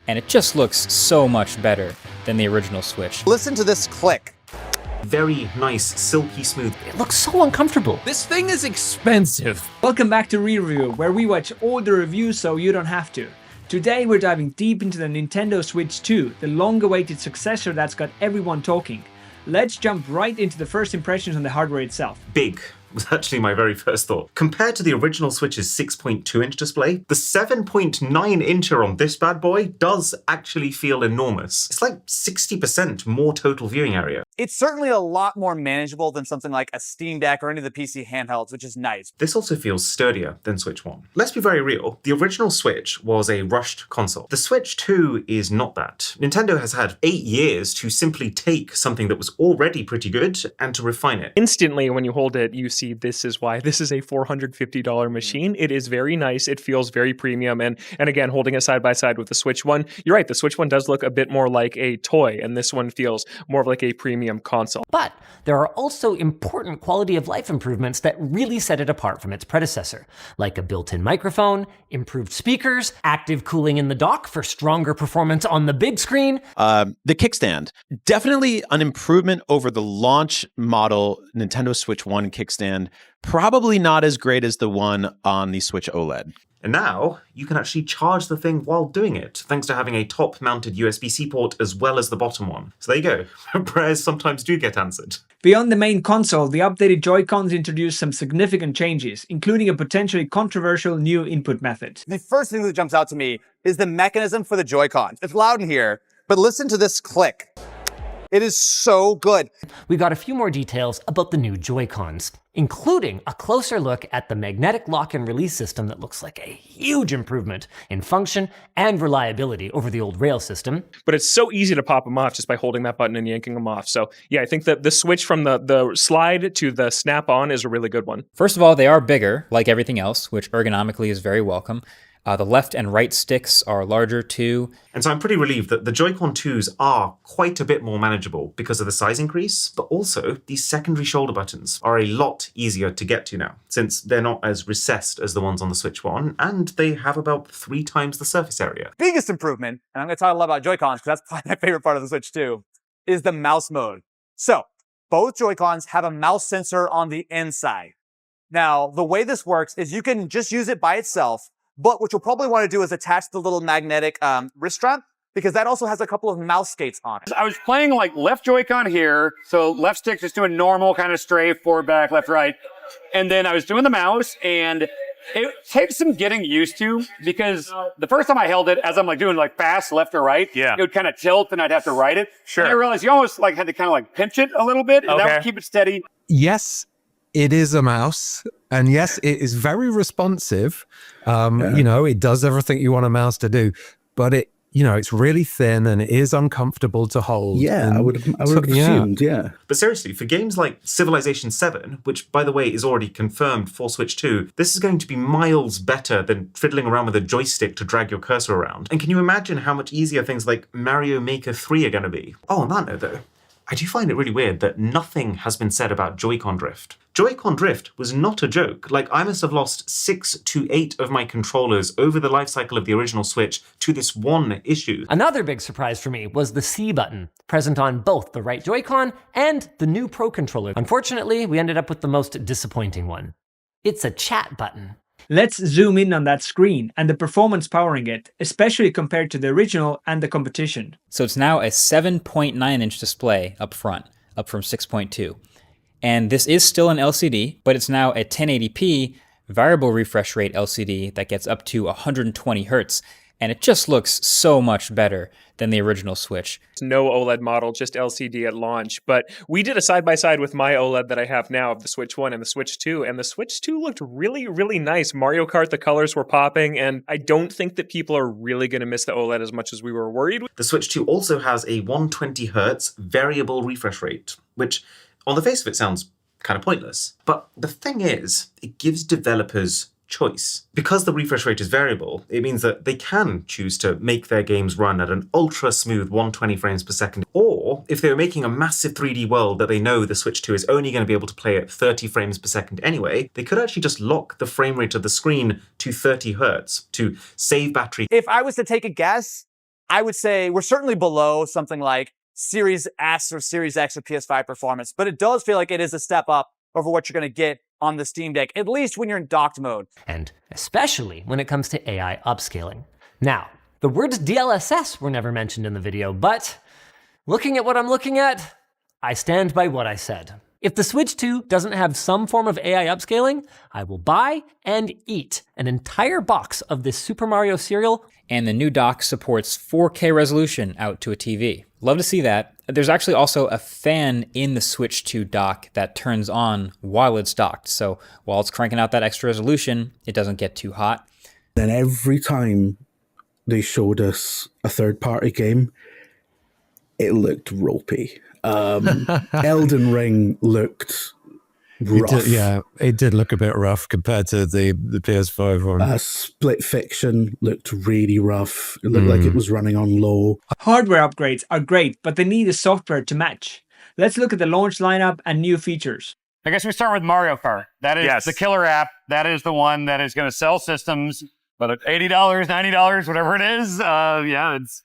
and it just looks so much better than the original Switch. Listen to this click. Very nice, silky smooth. It looks so uncomfortable. This thing is expensive. Welcome back to Re-Review, where we watch all the reviews so you don't have to. Today we're diving deep into the Nintendo Switch 2, the long-awaited successor that's got everyone talking. Let's jump right into the first impressions on the hardware itself. Big was actually my very first thought. Compared to the original Switch's 6.2-inch display, the 7.9-incher on this bad boy does actually feel enormous. It's like 60% more total viewing area. It's certainly a lot more manageable than something like a Steam Deck or any of the PC handhelds, which is nice. This also feels sturdier than Switch 1. Let's be very real, the original Switch was a rushed console. The Switch 2 is not that. Nintendo has had 8 years to simply take something that was already pretty good and to refine it. Instantly, when you hold it, you see this is why this is a $450 machine. It is very nice. It feels very premium. And again, holding it side by side with the Switch 1, you're right, the Switch 1 does look a bit more like a toy, and this one feels more of like a premium console. But there are also important quality of life improvements that really set it apart from its predecessor, like a built-in microphone, improved speakers, active cooling in the dock for stronger performance on the big screen. The kickstand, definitely an improvement over the launch model Nintendo Switch 1 kickstand, probably not as great as the one on the Switch OLED. And now, you can actually charge the thing while doing it, thanks to having a top-mounted USB-C port as well as the bottom one. So there you go. Prayers sometimes do get answered. Beyond the main console, the updated Joy-Cons introduced some significant changes, including a potentially controversial new input method. The first thing that jumps out to me is the mechanism for the Joy-Cons. It's loud in here, but listen to this click. It is so good. We got a few more details about the new Joy-Cons, including a closer look at the magnetic lock and release system that looks like a huge improvement in function and reliability over the old rail system. But it's so easy to pop them off just by holding that button and yanking them off. So yeah, I think that the switch from the slide to the snap-on is a really good one. First of all, they are bigger, like everything else, which ergonomically is very welcome. The left and right sticks are larger too. And so I'm pretty relieved that the Joy-Con 2s are quite a bit more manageable because of the size increase, but also these secondary shoulder buttons are a lot easier to get to now, since they're not as recessed as the ones on the Switch 1, and they have about 3 times the surface area. Biggest improvement, and I'm going to talk a lot about Joy-Cons because that's probably my favorite part of the Switch 2, is the mouse mode. So, both Joy-Cons have a mouse sensor on the inside. Now, the way this works is you can just use it by itself, but what you'll probably want to do is attach the little magnetic wrist strap, because that also has a couple of mouse skates on it. I was playing like left Joy-Con here, so left stick just doing normal kind of strafe, forward, back, left, right. And then I was doing the mouse, and it takes some getting used to, because the first time I held it, as I'm like doing like fast left or right, it would kind of tilt and I'd have to right it. Sure. And I realized you almost like had to kind of like pinch it a little bit, and that would keep it steady. Yes, it is a mouse, and yes, it is very responsive. You know, it does everything you want a mouse to do, but it, you know, it's really thin and it is uncomfortable to hold. Yeah, I would have assumed, yeah. But seriously, for games like Civilization 7, which by the way is already confirmed for Switch 2, this is going to be miles better than fiddling around with a joystick to drag your cursor around. And can you imagine how much easier things like Mario Maker 3 are going to be? Oh, on that note though, I do find it really weird that nothing has been said about Joy-Con drift. Joy-Con drift was not a joke. Like, I must have lost 6 to 8 of my controllers over the life cycle of the original Switch to this one issue. Another big surprise for me was the C button, present on both the right Joy-Con and the new Pro Controller. Unfortunately, we ended up with the most disappointing one. It's a chat button. Let's zoom in on that screen and the performance powering it, especially compared to the original and the competition. So it's now a 7.9-inch display up front, up from 6.2. And this is still an LCD, but it's now a 1080p variable refresh rate LCD that gets up to 120 Hertz. And it just looks so much better than the original Switch. No OLED model, just LCD at launch. But we did a side-by-side with my OLED that I have now of the Switch 1 and the Switch 2, and the Switch 2 looked really, really nice. Mario Kart, the colors were popping, and I don't think that people are really going to miss the OLED as much as we were worried. The Switch 2 also has a 120 Hertz variable refresh rate, which on the face of it sounds kind of pointless. But the thing is, it gives developers choice. Because the refresh rate is variable, it means that they can choose to make their games run at an ultra smooth 120 frames per second. Or if they were making a massive 3D world that they know the Switch 2 is only going to be able to play at 30 frames per second anyway, they could actually just lock the frame rate of the screen to 30 Hertz to save battery. If I was to take a guess, I would say we're certainly below something like Series S or Series X with PS5 performance, but it does feel like it is a step up over what you're going to get on the Steam Deck, at least when you're in docked mode. And especially when it comes to AI upscaling. Now, the words DLSS were never mentioned in the video, but looking at what I'm looking at, I stand by what I said. If the Switch 2 doesn't have some form of AI upscaling, I will buy and eat an entire box of this Super Mario cereal. And the new dock supports 4K resolution out to a TV. Love to see that. There's actually also a fan in the Switch 2 dock that turns on while it's docked. So while it's cranking out that extra resolution, it doesn't get too hot. Then every time they showed us a third-party game, it looked ropey. Elden Ring looked rough. It did look a bit rough compared to the PS5 one. Split Fiction looked really rough. It looked like it was running on low. Hardware upgrades are great, but they need a software to match. Let's look at the launch lineup and new features. I guess we start with Mario Kart. That is the killer app. That is the one that is going to sell systems, whether it's $80, $90, whatever it is.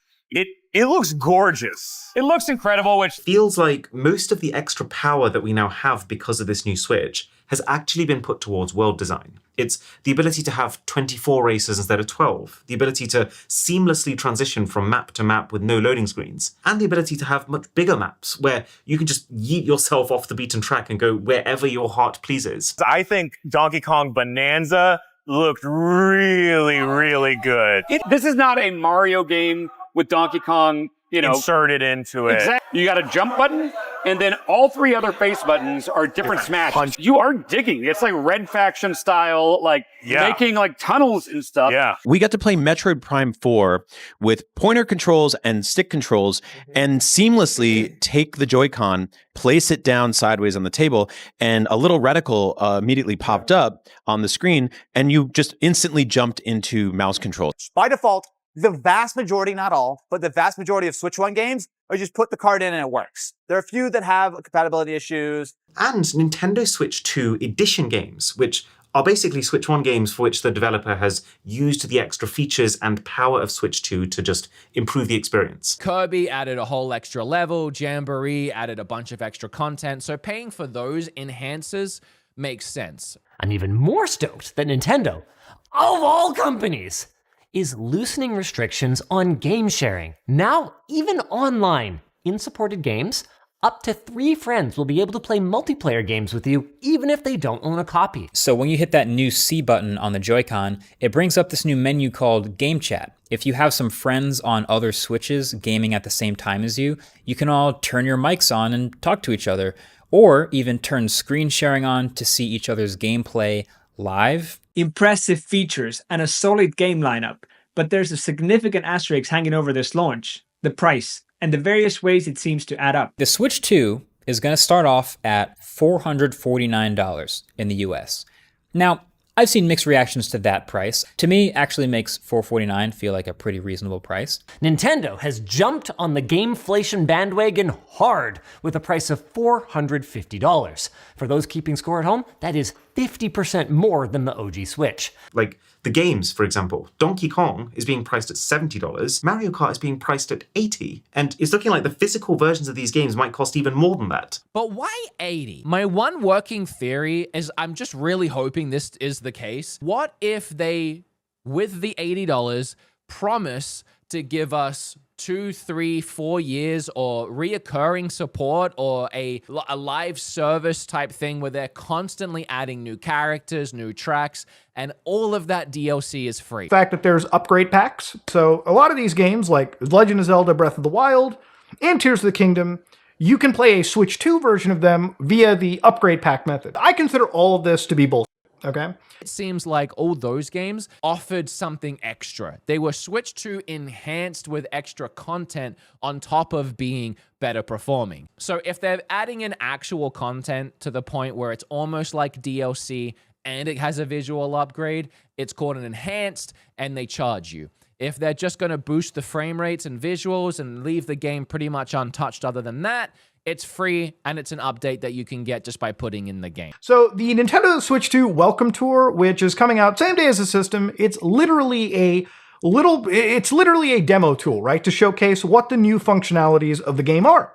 It looks gorgeous. It looks incredible, which Feels like most of the extra power that we now have because of this new Switch has actually been put towards world design. It's the ability to have 24 races instead of 12, the ability to seamlessly transition from map to map with no loading screens, and the ability to have much bigger maps where you can just yeet yourself off the beaten track and go wherever your heart pleases. I think Donkey Kong Bonanza looked really, really good. this is not a Mario game with Donkey Kong, Inserted into it. Exactly. You got a jump button, and then all three other face buttons are different smashes. You are digging. It's like Red Faction style, making tunnels and stuff. Yeah. We got to play Metroid Prime 4 with pointer controls and stick controls and seamlessly take the Joy-Con, place it down sideways on the table, and a little reticle immediately popped up on the screen, and you just instantly jumped into mouse control. By default, the vast majority, not all, but the vast majority of Switch 1 games are just put the card in and it works. There are a few that have compatibility issues. And Nintendo Switch 2 edition games, which are basically Switch 1 games for which the developer has used the extra features and power of Switch 2 to just improve the experience. Kirby added a whole extra level, Jamboree added a bunch of extra content, so paying for those enhancers makes sense. I'm even more stoked that Nintendo, of all companies, is loosening restrictions on game sharing. Now, even online, in supported games, up to 3 friends will be able to play multiplayer games with you, even if they don't own a copy. So when you hit that new C button on the Joy-Con, it brings up this new menu called Game Chat. If you have some friends on other Switches gaming at the same time as you, you can all turn your mics on and talk to each other, or even turn screen sharing on to see each other's gameplay live. Impressive features and a solid game lineup, but there's a significant asterisk hanging over this launch: the price and the various ways it seems to add up. The Switch 2 is going to start off at $449 in the US. Now, I've seen mixed reactions to that price. To me, actually makes $449 feel like a pretty reasonable price. Nintendo has jumped on the gameflation bandwagon hard with a price of $450. For those keeping score at home, that is 50% more than the OG Switch. Like the games, for example, Donkey Kong is being priced at $70, Mario Kart is being priced at $80, and it's looking like the physical versions of these games might cost even more than that. But why 80? My one working theory is I'm just really hoping this is the case. What if they, with the $80, promise to give us 2, 3, 4 years or reoccurring support or a live service type thing where they're constantly adding new characters, new tracks, and all of that DLC is free. The fact that there's upgrade packs. So a lot of these games like Legend of Zelda Breath of the Wild and Tears of the Kingdom, you can play a Switch 2 version of them via the upgrade pack method. I consider all of this to be bullshit. Okay. It seems like all those games offered something extra. They were Switch 2 enhanced with extra content on top of being better performing. So if they're adding in actual content to the point where it's almost like DLC and it has a visual upgrade, it's called an enhanced and they charge you. If they're just going to boost the frame rates and visuals and leave the game pretty much untouched other than that, it's free, and it's an update that you can get just by putting in the game. So the Nintendo Switch 2 Welcome Tour, which is coming out same day as the system, it's literally a It's literally a demo tool, right? To showcase what the new functionalities of the game are.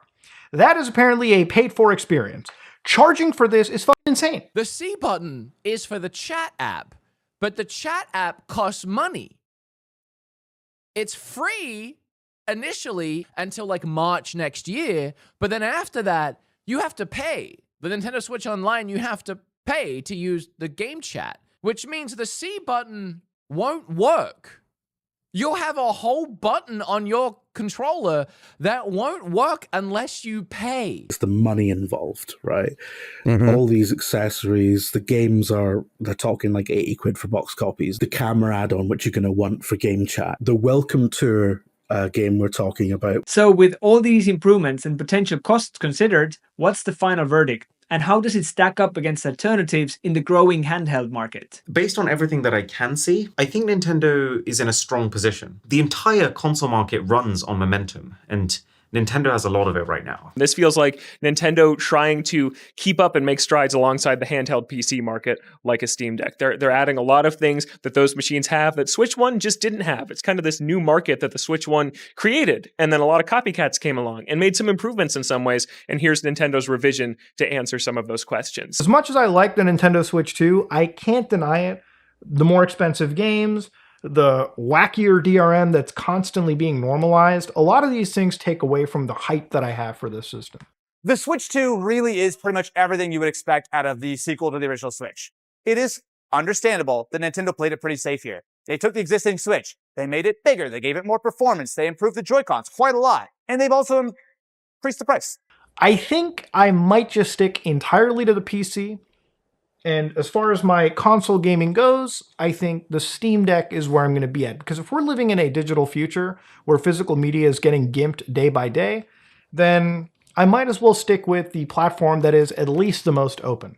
That is apparently a paid-for experience. Charging for this is fucking insane. The C button is for the chat app, but the chat app costs money. It's free initially until like March next year, but then after that, you have to pay. The Nintendo Switch Online, you have to pay to use the game chat, which means the C button won't work. You'll have a whole button on your controller that won't work unless you pay. It's the money involved, right? All these accessories, the games they're talking like 80 quid for box copies. The camera add-on, which you're going to want for game chat. The Welcome Tour game we're talking about. So with all these improvements and potential costs considered, what's the final verdict? And how does it stack up against alternatives in the growing handheld market? Based on everything that I can see, I think Nintendo is in a strong position. The entire console market runs on momentum, and Nintendo has a lot of it right now. This feels like Nintendo trying to keep up and make strides alongside the handheld PC market like a Steam Deck. They're adding a lot of things that those machines have that Switch 1 just didn't have. It's kind of this new market that the Switch 1 created, and then a lot of copycats came along and made some improvements in some ways, and here's Nintendo's revision to answer some of those questions. As much as I like the Nintendo Switch 2, I can't deny it. The more expensive games, the wackier DRM that's constantly being normalized, a lot of these things take away from the hype that I have for this system. The Switch 2 really is pretty much everything you would expect out of the sequel to the original Switch. It is understandable that Nintendo played it pretty safe here. They took the existing Switch, they made it bigger, they gave it more performance, they improved the Joy-Cons quite a lot, and they've also increased the price. I think I might just stick entirely to the PC. And as far as my console gaming goes, I think the Steam Deck is where I'm going to be at. Because if we're living in a digital future where physical media is getting gimped day by day, then I might as well stick with the platform that is at least the most open.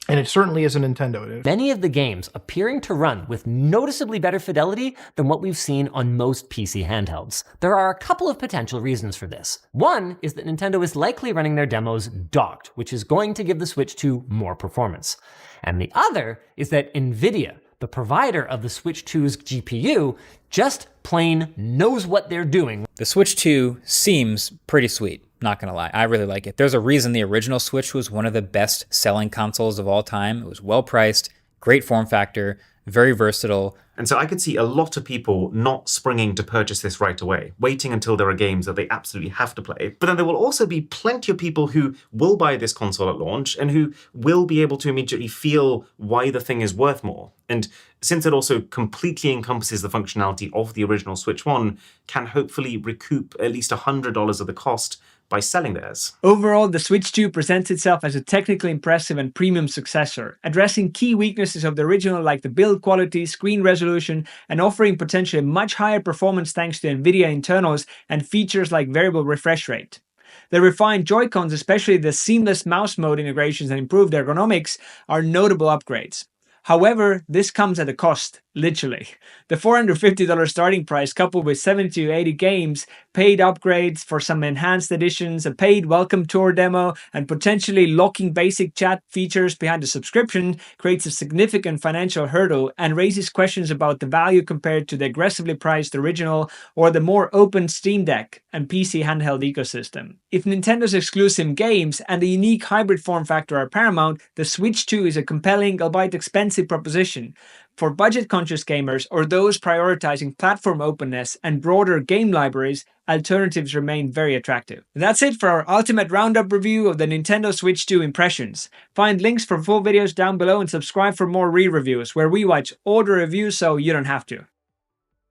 And it certainly is a Nintendo. Many of the games appearing to run with noticeably better fidelity than what we've seen on most PC handhelds. There are a couple of potential reasons for this. One is that Nintendo is likely running their demos docked, which is going to give the Switch 2 more performance. And the other is that Nvidia, the provider of the Switch 2's GPU, just plain knows what they're doing. The Switch 2 seems pretty sweet. Not gonna lie, I really like it. There's a reason the original Switch was one of the best selling consoles of all time. It was well priced, great form factor, very versatile. And so I could see a lot of people not springing to purchase this right away, waiting until there are games that they absolutely have to play. But then there will also be plenty of people who will buy this console at launch and who will be able to immediately feel why the thing is worth more. And since it also completely encompasses the functionality of the original Switch 1, can hopefully recoup at least $100 of the cost by selling theirs. Overall, the Switch 2 presents itself as a technically impressive and premium successor, addressing key weaknesses of the original like the build quality, screen resolution, and offering potentially much higher performance thanks to NVIDIA internals and features like variable refresh rate. The refined Joy-Cons, especially the seamless mouse mode integrations and improved ergonomics, are notable upgrades. However, this comes at a cost, literally. The $450 starting price coupled with 70 to 80 games, paid upgrades for some enhanced editions, a paid welcome tour demo, and potentially locking basic chat features behind the subscription creates a significant financial hurdle and raises questions about the value compared to the aggressively priced original or the more open Steam Deck and PC handheld ecosystem. If Nintendo's exclusive games and the unique hybrid form factor are paramount, the Switch 2 is a compelling, albeit expensive proposition. For budget-conscious gamers or those prioritizing platform openness and broader game libraries, alternatives remain very attractive. That's it for our ultimate roundup review of the Nintendo Switch 2 impressions. Find links for full videos down below and subscribe for more re-reviews where we watch all the reviews so you don't have to.